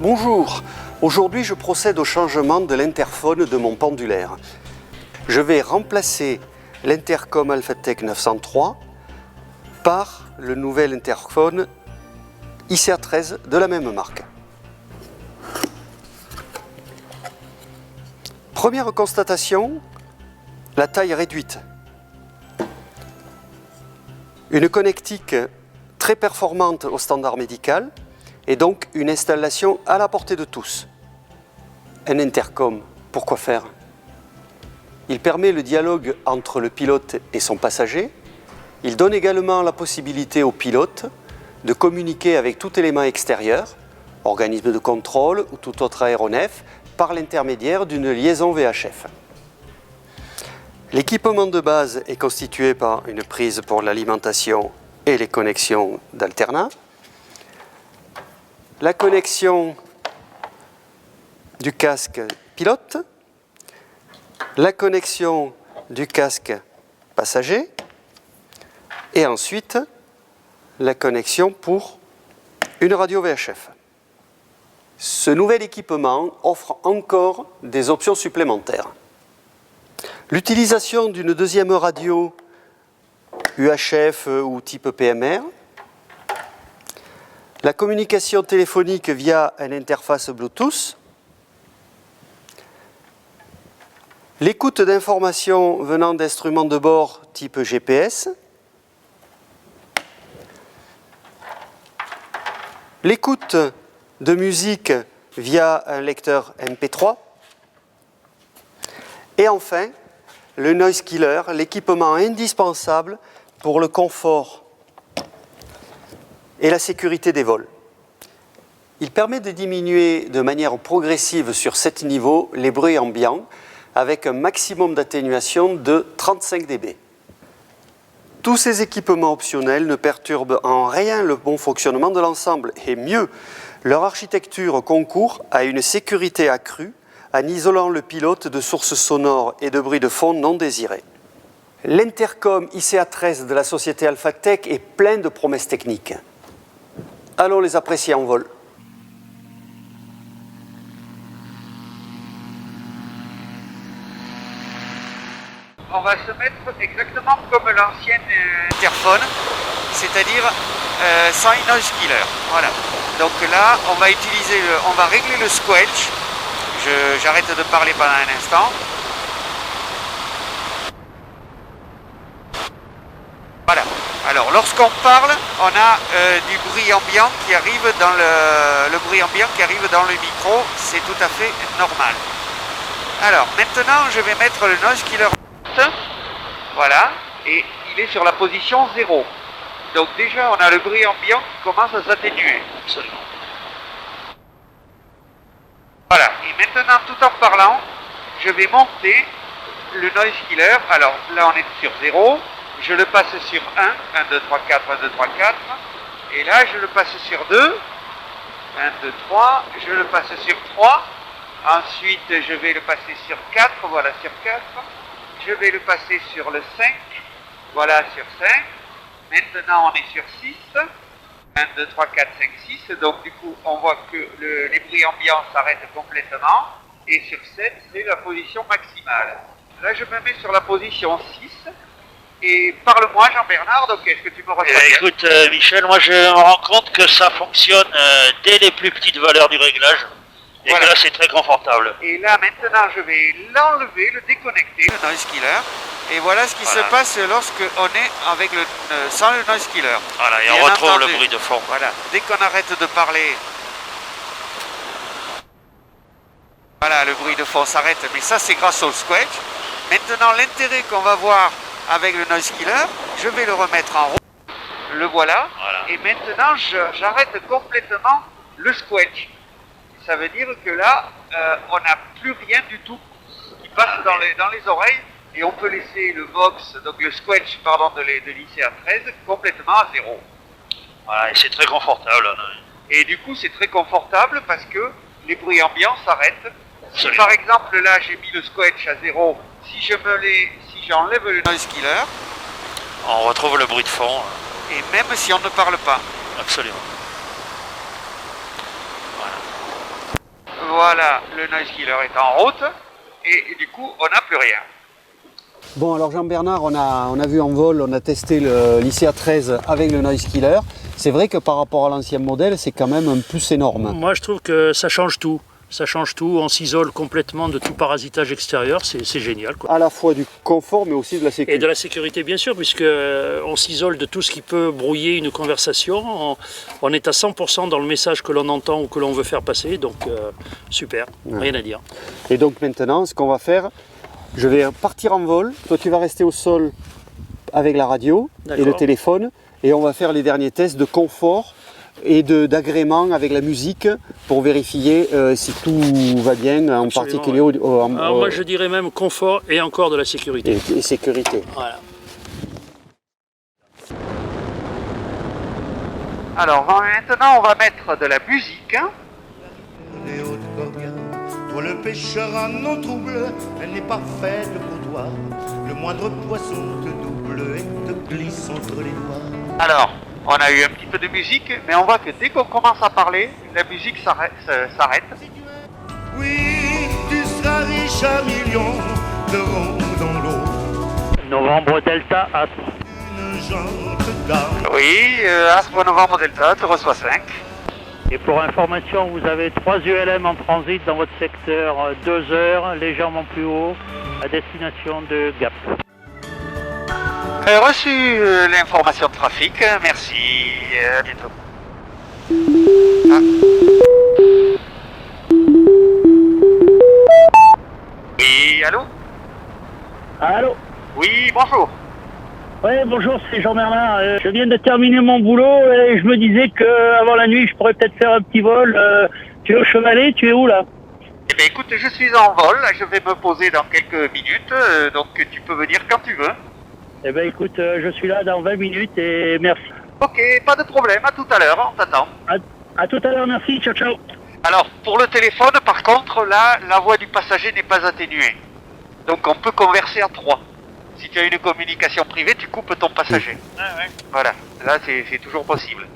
Bonjour, aujourd'hui je procède au changement de l'interphone de mon pendulaire. Je vais remplacer l'intercom Alphatec 903 par le nouvel interphone ICA13 de la même marque. Première constatation, la taille réduite. Une connectique très performante au standard médical et donc une installation à la portée de tous. Un intercom, pourquoi faire? Il permet le dialogue entre le pilote et son passager. Il donne également la possibilité au pilote de communiquer avec tout élément extérieur, organisme de contrôle ou tout autre aéronef, par l'intermédiaire d'une liaison VHF. L'équipement de base est constitué par une prise pour l'alimentation et les connexions d'alternat, la connexion du casque pilote, la connexion du casque passager et ensuite la connexion pour une radio VHF. Ce nouvel équipement offre encore des options supplémentaires. L'utilisation d'une deuxième radio UHF ou type PMR, la communication téléphonique via une interface Bluetooth, l'écoute d'informations venant d'instruments de bord type GPS, l'écoute de musique via un lecteur MP3 et enfin le noise killer, l'équipement indispensable pour le confort et la sécurité des vols. Il permet de diminuer de manière progressive sur 7 niveaux les bruits ambiants avec un maximum d'atténuation de 35 dB. Tous ces équipements optionnels ne perturbent en rien le bon fonctionnement de l'ensemble et mieux, leur architecture concourt à une sécurité accrue en isolant le pilote de sources sonores et de bruits de fond non désirés. L'intercom ICA13 de la société Alphatec est plein de promesses techniques. Allons les apprécier en vol. On va se mettre exactement comme l'ancienne interphone, c'est-à-dire sans noise killer. Voilà. Donc là, on va régler le squelch. J'arrête de parler pendant un instant. Voilà. Alors, lorsqu'on parle, on a du bruit ambiant qui arrive dans le bruit ambiant qui arrive dans le micro. C'est tout à fait normal. Alors, maintenant, je vais mettre le noise killer. Voilà. Et il est sur la position 0. Donc déjà, on a le bruit ambiant qui commence à s'atténuer. Absolument. Voilà, et maintenant tout en parlant, je vais monter le noise killer. Alors là on est sur 0, je le passe sur 1, 1, 2, 3, 4, 1, 2, 3, 4. Et là je le passe sur 2, 1, 2, 3, je le passe sur 3. Ensuite je vais le passer sur 4, voilà sur 4. Je vais le passer sur le 5, voilà sur 5. Maintenant on est sur 6. 1, 2, 3, 4, 5, 6, donc du coup on voit que les bruits ambiants s'arrêtent complètement et sur 7 c'est la position maximale. Là je me mets sur la position 6 et parle-moi Jean-Bernard, donc est-ce que tu me reçois bien? Écoute Michel, moi je me rends compte que ça fonctionne dès les plus petites valeurs du réglage et voilà. Que là c'est très confortable. Et là maintenant je vais l'enlever, le déconnecter, le noise killer. Et voilà ce qui se passe lorsqu'on est avec sans le noise killer. Voilà, et on retrouve le bruit de fond. Voilà, dès qu'on arrête de parler, voilà, le bruit de fond s'arrête, mais ça c'est grâce au squelch. Maintenant, l'intérêt qu'on va voir avec le noise killer, je vais le remettre en route. Le voilà. Et maintenant, j'arrête complètement le squelch. Ça veut dire que là, on n'a plus rien du tout qui passe dans les oreilles. Et on peut laisser le box, donc le squelch, pardon, de l'ICA13 complètement à 0. Voilà, et c'est très confortable. Et du coup, c'est très confortable parce que les bruits ambiants s'arrêtent. Si par exemple, là, j'ai mis le squelch à 0, si j'enlève le noise killer, on retrouve le bruit de fond. Et même si on ne parle pas. Absolument. Voilà, le noise killer est en route et du coup on n'a plus rien. Bon, alors Jean-Bernard, on a vu en vol, on a testé l'ICA 13 avec le noise killer. C'est vrai que par rapport à l'ancien modèle, c'est quand même un plus énorme. Moi, je trouve que ça change tout. Ça change tout, on s'isole complètement de tout parasitage extérieur, c'est génial, quoi. À la fois du confort, mais aussi de la Et sécurité. de la sécurité, bien sûr, puisque on s'isole de tout ce qui peut brouiller une conversation. On est à 100% dans le message que l'on entend ou que l'on veut faire passer, donc super, rien à dire. Et donc maintenant, ce qu'on va faire, je vais partir en vol. Toi, tu vas rester au sol avec la radio et le D'accord. téléphone. Et on va faire les derniers tests de confort et d'agrément avec la musique pour vérifier si tout va bien, en Absolument, particulier ouais. Alors moi, je dirais même confort et encore de la sécurité. et sécurité. Voilà. Alors maintenant on va mettre de la musique. Hein. Les hautes coques, toi le pêcheur à nos troubles, elle n'est pas faite pour toi. Le moindre poisson te double et te glisse entre les doigts. Alors, on a eu un petit peu de musique, mais on voit que dès qu'on commence à parler, la musique s'arrête. Oui, tu seras riche à millions d'euros dans l'eau. Novembre Delta Astre. Une jante d'âme. Oui, Astre Novembre Delta, te reçois 5. Et pour information, vous avez 3 ULM en transit dans votre secteur 2 heures, légèrement plus haut, à destination de Gap. Reçu l'information de trafic, merci, à bientôt. Ah. Oui, allô? Allô? Oui, bonjour. Oui, bonjour, c'est Jean-Bernard. Je viens de terminer mon boulot et je me disais qu'avant la nuit, je pourrais peut-être faire un petit vol. Tu es au Chevalet? Tu es où là? Eh bien écoute, je suis en vol, je vais me poser dans quelques minutes, donc tu peux venir quand tu veux. Eh ben écoute, je suis là dans 20 minutes et merci. Ok, pas de problème, à tout à l'heure, on t'attend. À tout à l'heure, merci, ciao ciao. Alors, pour le téléphone, par contre, là, la voix du passager n'est pas atténuée. Donc on peut converser à 3. Si tu as une communication privée, tu coupes ton passager. Voilà, là c'est toujours possible.